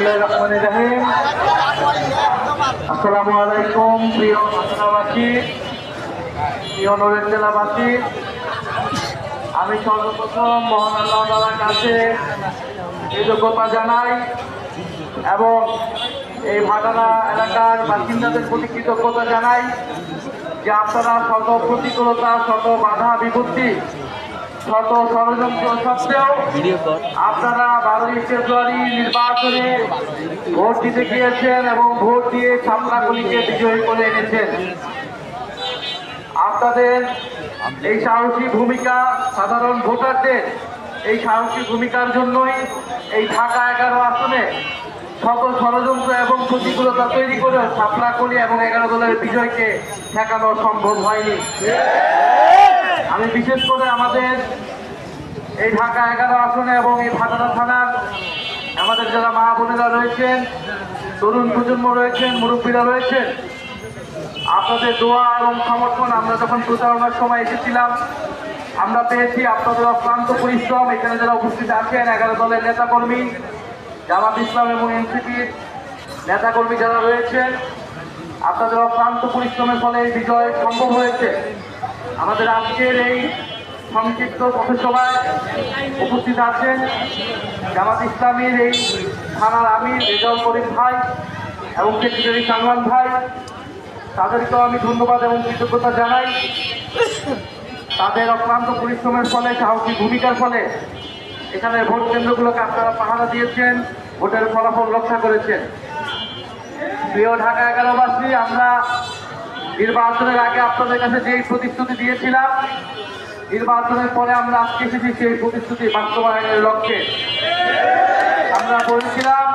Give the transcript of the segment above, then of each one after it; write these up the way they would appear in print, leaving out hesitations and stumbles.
বিসমিল্লাহির রহমানির রহিম। আসসালামু আলাইকুম প্রিয় ঘটনাবাসী, প্রিয় নড়ের জেলাবাসী। আমি সর্বপ্রথম মহান আল্লাহ তাআলার কাছে কৃতজ্ঞতা জানাই এবং এই ভাটারা এলাকার বাসিন্দাদের প্রতি কৃতজ্ঞতা জানাই যে আপনারা শত প্রতিকূলতা, শত বাধা বিপত্তি, শত ষড়যন্ত্র সত্ত্বেও আপনারা 12ই ফেব্রুয়ারি নির্বাচনে ভোট দিতে গিয়েছেন এবং ভোট দিয়ে শাপলাকলিকে বিজয়ী করে এনেছেন। আপনাদের এই সাহসী ভূমিকা, সাধারণ ভোটারদের এই সাহসী ভূমিকার জন্যই এই ঢাকা 11 আসনে শত ষড়যন্ত্র এবং প্রতিকূলতা তৈরি করে শাপলাকলি এবং 11 দলের বিজয়কে ঠেকানো সম্ভব হয়নি। আমি বিশেষ করে আমাদের এই ঢাকা 11 আসনে এবং এই ভাটারা থানার আমাদের যারা মা বোনেরা রয়েছেন, তরুণ প্রজন্ম রয়েছেন, মুরব্বীরা রয়েছেন, আপনাদের দোয়া এবং সমর্থন আমরা যখন প্রচারণার সময় এসেছিলাম আমরা পেয়েছি। আপনাদের অক্লান্ত পরিশ্রম, এখানে যারা উপস্থিত আছেন 11 দলের নেতাকর্মী, জামাত ইসলাম এবং এনসিপির নেতাকর্মী যারা রয়েছেন, আপনাদের অক্লান্ত পরিশ্রমের ফলে এই বিজয় সম্ভব হয়েছে। আমাদের আজকের এই সংক্ষিপ্ত পথসভায় উপস্থিত আছেন জামাত ইসলামীর এই থানার আমির রেজাউল করিম ভাই এবং সেক্রেটারি সালমান ভাই। তাদেরকেও আমি ধন্যবাদ এবং কৃতজ্ঞতা জানাই। তাদের অক্লান্ত পরিশ্রমের ফলে, সাহসী ভূমিকার ফলে এখানে ভোট কেন্দ্রগুলোকে আপনারা পাহারা দিয়েছেন, ভোটের ফলাফল রক্ষা করেছেন। প্রিয় ঢাকা 11 বাসী, আমরা নির্বাচনের আগে আপনাদের কাছে যেই প্রতিশ্রুতি দিয়েছিলাম, নির্বাচনের পরে আমরা আজকে এসেছি সেই প্রতিশ্রুতি বাস্তবায়নের লক্ষ্যে। আমরা বলেছিলাম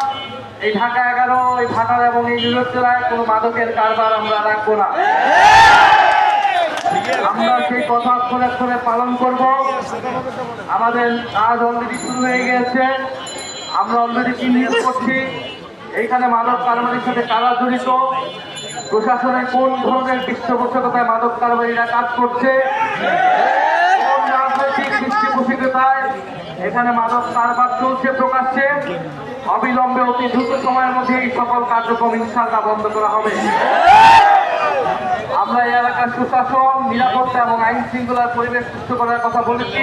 এই ঢাকা 11, এই ভাটারা এবং এই নিউইয়র্ক জেলায় কোনো মাদকের কারবার আমরা রাখবো না। আমরা সেই কথা অক্ষরে অক্ষরে পালন করব। আমাদের কাজ অলরেডি শুরু হয়ে গেছে। আমরা অলরেডি চিহ্নিত করছি এইখানে মাদক কারবারির সাথে কারা জড়িত, প্রশাসনের কোন ধরনের পৃষ্ঠপোষকতায় মাদক কারবারীরা কাজ করছে, কোন রাজনৈতিক পৃষ্ঠপোষকতায় এখানে মাদক কারবার চলছে প্রকাশ্যে। অবিলম্বে অতি দ্রুত সময়ের মধ্যে এই সকল কার্যক্রম ইনশাআল্লাহ বন্ধ করা হবে। আমরা এই এলাকার সুশাসন, নিরাপত্তা এবং আইন শৃঙ্খলার পরিবেশ সৃষ্টি করার কথা বলেছি।